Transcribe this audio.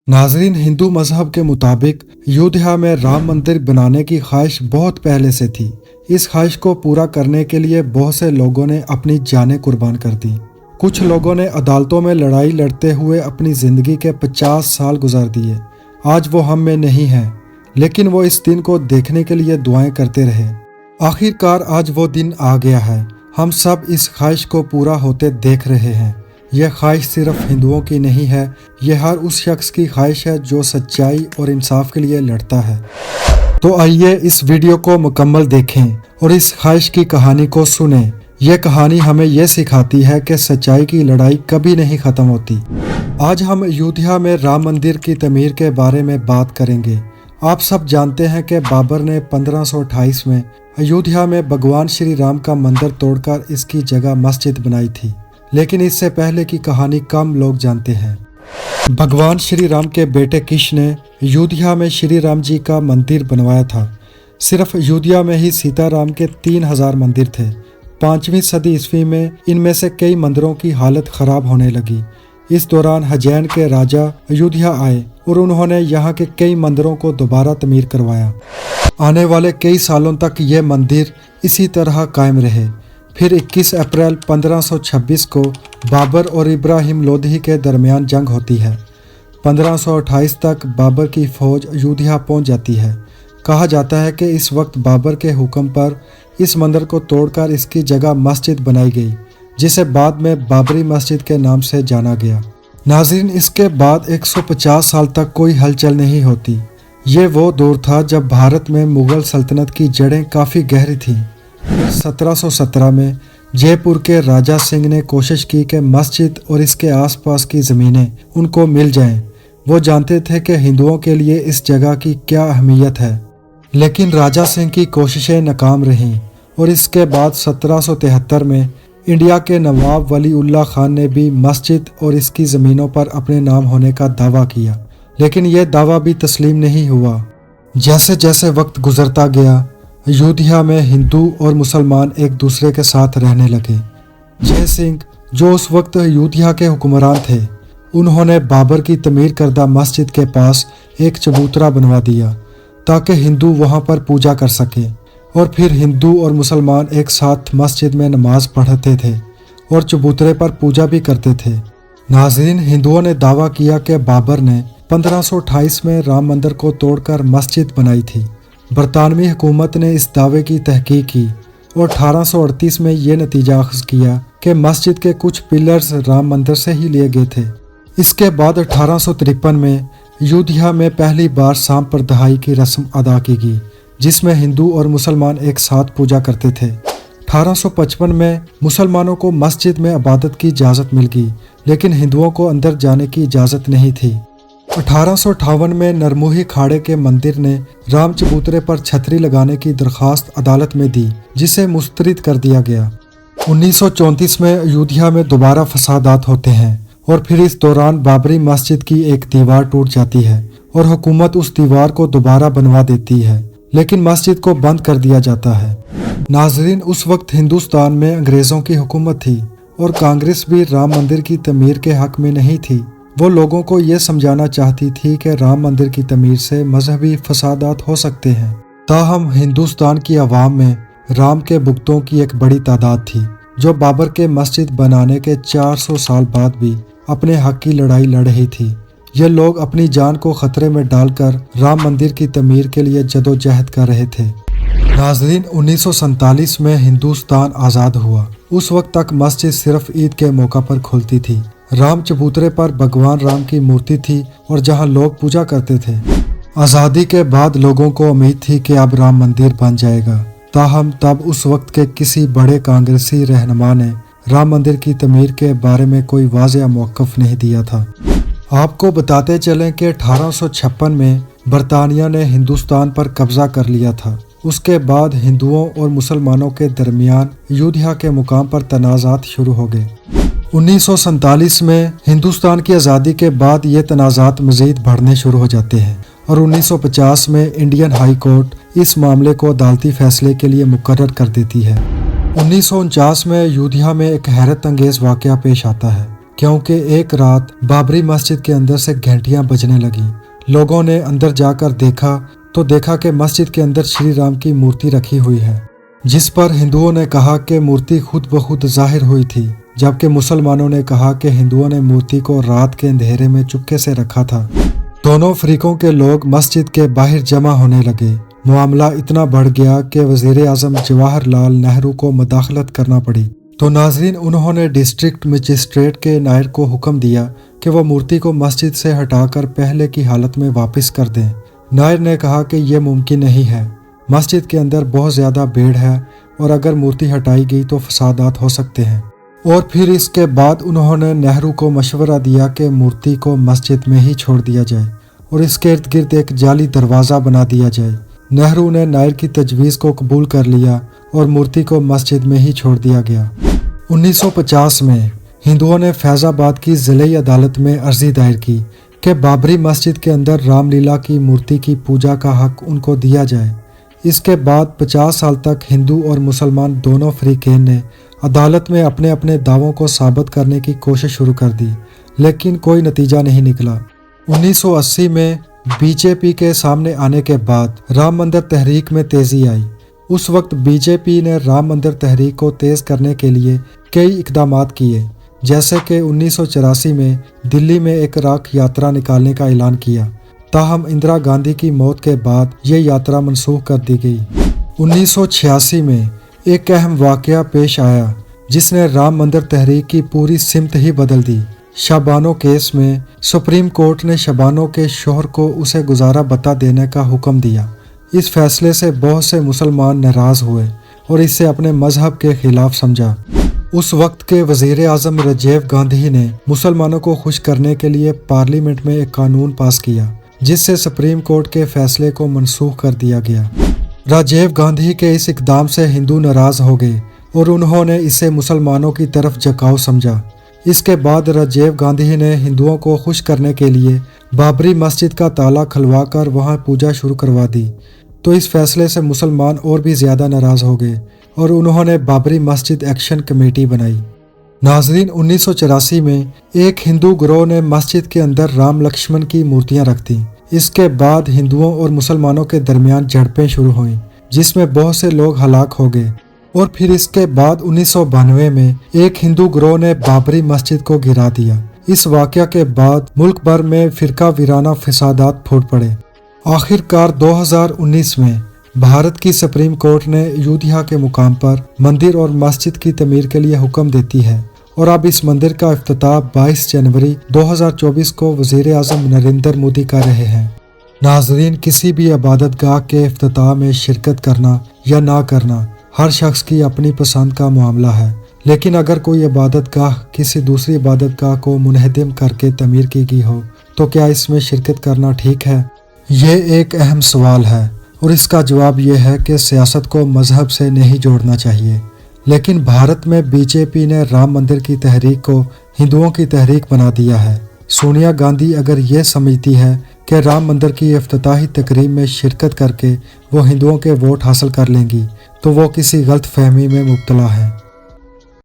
नाजरीन, हिंदू मजहब के मुताबिक अयोध्या में राम मंदिर बनाने की ख्वाहिश बहुत पहले से थी। इस ख्वाहिश को पूरा करने के लिए बहुत से लोगों ने अपनी जानें कुर्बान कर दी। कुछ लोगों ने अदालतों में लड़ाई लड़ते हुए अपनी ज़िंदगी के 50 साल गुजार दिए। आज वो हम में नहीं है, लेकिन वो इस दिन को देखने के लिए दुआएं करते रहे। आखिरकार आज वो दिन आ गया है। हम सब इस ख्वाहिश को पूरा होते देख रहे हैं। यह ख्वाहिश सिर्फ हिंदुओं की नहीं है, यह हर उस शख्स की ख्वाहिश है जो सच्चाई और इंसाफ के लिए लड़ता है। तो आइए इस वीडियो को मुकम्मल देखें और इस ख्वाहिश की कहानी को सुनें। यह कहानी हमें यह सिखाती है कि सच्चाई की लड़ाई कभी नहीं ख़त्म होती। आज हम अयोध्या में राम मंदिर की तमीर के बारे में बात करेंगे। आप सब जानते हैं कि बाबर ने 1528 में अयोध्या में भगवान श्री राम का मंदिर तोड़कर इसकी जगह मस्जिद बनाई थी, लेकिन इससे पहले की कहानी कम लोग जानते हैं। भगवान श्री राम के बेटे किश ने अयोध्या में श्री राम जी का मंदिर बनवाया था। सिर्फ अयोध्या में ही सीताराम के 3000 मंदिर थे। 5वीं सदी ईस्वी में इनमें से कई मंदिरों की हालत खराब होने लगी। इस दौरान हजैन के राजा अयोध्या आए और उन्होंने यहाँ के कई मंदिरों को दोबारा तमीर करवाया। आने वाले कई सालों तक ये मंदिर इसी तरह कायम रहे। फिर 21 अप्रैल 1526 को बाबर और इब्राहिम लोधी के दरमियान जंग होती है। 1528 तक बाबर की फौज अयोध्या पहुंच जाती है। कहा जाता है कि इस वक्त बाबर के हुक्म पर इस मंदिर को तोड़कर इसकी जगह मस्जिद बनाई गई, जिसे बाद में बाबरी मस्जिद के नाम से जाना गया। नाज़रीन, इसके बाद 150 साल तक कोई हलचल नहीं होती। ये वो दौर था जब भारत में मुग़ल सल्तनत की जड़ें काफ़ी गहरी थीं। 1717 में जयपुर के राजा सिंह ने कोशिश की कि मस्जिद और इसके आसपास की ज़मीनें उनको मिल जाएं। वो जानते थे कि हिंदुओं के लिए इस जगह की क्या अहमियत है, लेकिन राजा सिंह की कोशिशें नाकाम रहीं और इसके बाद 1773 में इंडिया के नवाब वली उल्लाह खान ने भी मस्जिद और इसकी ज़मीनों पर अपने नाम होने का दावा किया, लेकिन यह दावा भी तस्लीम नहीं हुआ। जैसे जैसे वक्त गुजरता गया, अयोध्या में हिंदू और मुसलमान एक दूसरे के साथ रहने लगे। जय सिंह, जो उस वक्त अयोध्या के हुक्मरान थे, उन्होंने बाबर की तमीर करदा मस्जिद के पास एक चबूतरा बनवा दिया ताकि हिंदू वहां पर पूजा कर सकें, और फिर हिंदू और मुसलमान एक साथ मस्जिद में नमाज पढ़ते थे और चबूतरे पर पूजा भी करते थे। नाज़रीन, हिंदुओं ने दावा किया कि बाबर ने 1528 में राम मंदिर को तोड़कर मस्जिद बनाई थी। बरतानवी हुकूमत ने इस दावे की तहकीक की और 1838 में ये नतीजा अख्ज़ किया कि मस्जिद के कुछ पिलर्स राम मंदिर से ही लिए गए थे। इसके बाद 1853 में अयोध्या में पहली बार सांप पर दहाई की रस्म अदा की गई, जिसमें हिंदू और मुसलमान एक साथ पूजा करते थे। 1855 में मुसलमानों को मस्जिद में इबादत की इजाज़त मिल गई, लेकिन हिंदुओं को अंदर जाने की इजाज़त नहीं थी। 1858 में नरमुही खाड़े के मंदिर ने राम चबूतरे पर छतरी लगाने की दरख्वास्त अदालत में दी, जिसे मुस्तरद कर दिया गया। 1934 में अयोध्या में दोबारा फसादात होते हैं और फिर इस दौरान बाबरी मस्जिद की एक दीवार टूट जाती है और हुकूमत उस दीवार को दोबारा बनवा देती है, लेकिन मस्जिद को बंद कर दिया जाता है। नाजरीन, उस वक्त हिंदुस्तान में अंग्रेज़ों की हुकूमत थी और कांग्रेस भी राम मंदिर की तमीर के हक में नहीं थी। वो लोगों को ये समझाना चाहती थी कि राम मंदिर की तमीर से मजहबी फसादात हो सकते हैं। ताहम हिंदुस्तान की आवाम में राम के भक्तों की एक बड़ी तादाद थी, जो बाबर के मस्जिद बनाने के 400 साल बाद भी अपने हक की लड़ाई लड़ रही थी। ये लोग अपनी जान को खतरे में डालकर राम मंदिर की तमीर के लिए जदोजहद कर रहे थे। नाज़रीन, 1947 में हिंदुस्तान आज़ाद हुआ। उस वक्त तक मस्जिद सिर्फ ईद के मौका पर खुलती थी। राम चबूतरे पर भगवान राम की मूर्ति थी और जहां लोग पूजा करते थे। आज़ादी के बाद लोगों को उम्मीद थी कि अब राम मंदिर बन जाएगा। ताहम तब उस वक्त के किसी बड़े कांग्रेसी रहनुमा ने राम मंदिर की तमीर के बारे में कोई वाज़ेह मौक़िफ़ नहीं दिया था। आपको बताते चलें कि 1856 में बरतानिया ने हिंदुस्तान पर कब्ज़ा कर लिया था। उसके बाद हिंदुओं और मुसलमानों के दरमियान अयोध्या के मुकाम पर तनाज़ात शुरू हो गए। 1947 में हिंदुस्तान की आज़ादी के बाद ये तनाज़ात मज़ीद बढ़ने शुरू हो जाते हैं और 1950 में इंडियन हाई कोर्ट इस मामले को अदालती फ़ैसले के लिए मुकर्रर कर देती है। 1949 में अयोध्या में एक हैरत अंगेज़ वाक़या पेश आता है। क्योंकि एक रात बाबरी मस्जिद के अंदर से घंटियां बजने लगी। लोगों ने अंदर जाकर देखा कि मस्जिद के अंदर श्री राम की मूर्ति रखी हुई है, जिस पर हिंदुओं ने कहा कि मूर्ति खुद ब खुद जाहिर हुई थी, जबकि मुसलमानों ने कहा कि हिंदुओं ने मूर्ति को रात के अंधेरे में चुपके से रखा था। दोनों फरीकों के लोग मस्जिद के बाहर जमा होने लगे। मामला इतना बढ़ गया कि वजीर आजम जवाहरलाल नेहरू को मदाखलत करना पड़ी। तो नाजरीन, उन्होंने डिस्ट्रिक्ट मजिस्ट्रेट के नायर को हुक्म दिया कि वो मूर्ति को मस्जिद से हटाकर पहले की हालत में वापस कर दें। नायर ने कहा कि यह मुमकिन नहीं है, मस्जिद के अंदर बहुत ज़्यादा भीड़ है और अगर मूर्ति हटाई गई तो फसादात हो सकते हैं। और फिर इसके बाद उन्होंने नेहरू को मशवरा दिया कि मूर्ति को मस्जिद में ही छोड़ दिया जाए और इसके इर्द गिर्द एक जाली दरवाज़ा बना दिया जाए। नेहरू ने नायर की तजवीज़ को कबूल कर लिया और मूर्ति को मस्जिद में ही छोड़ दिया गया। 1950 में हिंदुओं ने फैज़ाबाद की ज़िले अदालत में अर्जी दायर की कि बाबरी मस्जिद के अंदर रामलीला की मूर्ति की पूजा का हक उनको दिया जाए। इसके बाद 50 साल तक हिंदू और मुसलमान दोनों फरीकेन ने अदालत में अपने अपने दावों को साबित करने की कोशिश शुरू कर दी, लेकिन कोई नतीजा नहीं निकला। 1980 में बीजेपी के सामने आने के बाद राम मंदिर तहरीक में तेजी आई। उस वक्त बीजेपी ने राम मंदिर तहरीक को तेज करने के लिए कई इकदामात किए, जैसे कि 1984 में दिल्ली में एक राख यात्रा निकालने का ऐलान किया। ताहम इंदिरा गांधी की मौत के बाद ये यात्रा मनसूख कर दी गई। 1986 में एक अहम वाकया पेश आया जिसने राम मंदिर तहरीक की पूरी सिमत ही बदल दी। शबानो केस में सुप्रीम कोर्ट ने शबानो के शोहर को उसे गुजारा बता देने का हुक्म दिया। इस फैसले से बहुत से मुसलमान नाराज हुए और इसे अपने मजहब के खिलाफ समझा। उस वक्त के वजीर आजम राजीव गांधी ने मुसलमानों को खुश करने के लिए पार्लियामेंट में एक कानून पास किया, जिससे सुप्रीम कोर्ट के फैसले को मनसूख कर दिया गया। राजीव गांधी के इस इकदाम से हिंदू नाराज हो गए और उन्होंने इसे मुसलमानों की तरफ झुकाव समझा। इसके बाद राजीव गांधी ने हिंदुओं को खुश करने के लिए बाबरी मस्जिद का ताला खुलवाकर वहां पूजा शुरू करवा दी। तो इस फैसले से मुसलमान और भी ज़्यादा नाराज हो गए और उन्होंने बाबरी मस्जिद एक्शन कमेटी बनाई। नाजरीन, 1984 में एक हिंदू गिरोह ने मस्जिद के अंदर राम लक्ष्मण की मूर्तियां रख दी। इसके बाद हिंदुओं और मुसलमानों के दरमियान झड़पें शुरू हुईं, जिसमें बहुत से लोग हलाक हो गए। और फिर इसके बाद 1992 में एक हिंदू गिरोह ने बाबरी मस्जिद को गिरा दिया। इस वाकया के बाद मुल्क भर में फिरका वीराना फसादात फूट पड़े। आखिरकार 2019 में भारत की सुप्रीम कोर्ट ने अयोध्या के मुकाम पर मंदिर और मस्जिद की तमीर के लिए हुक्म देती है और अब इस मंदिर का इफ्तिताह 22 जनवरी 2024 को वजीर आजम नरेंद्र मोदी कर रहे हैं। नाजरीन, किसी भी इबादत गाह के इफ्तिताह में शिरकत करना या ना करना हर शख्स की अपनी पसंद का मामला है, लेकिन अगर कोई इबादत गाह किसी दूसरी इबादत गाह को मुनहदम करके तमीर की गई हो तो क्या इसमें शिरकत करना ठीक है? ये एक अहम सवाल है और इसका जवाब ये है कि सियासत को मजहब से नहीं जोड़ना चाहिए। लेकिन भारत में बीजेपी ने राम मंदिर की तहरीक को हिंदुओं की तहरीक बना दिया है। सोनिया गांधी अगर ये समझती है कि राम मंदिर की इफ्तिताही तकरीब में शिरकत करके वो हिंदुओं के वोट हासिल कर लेंगी तो वो किसी गलत फहमी में मुब्तला है।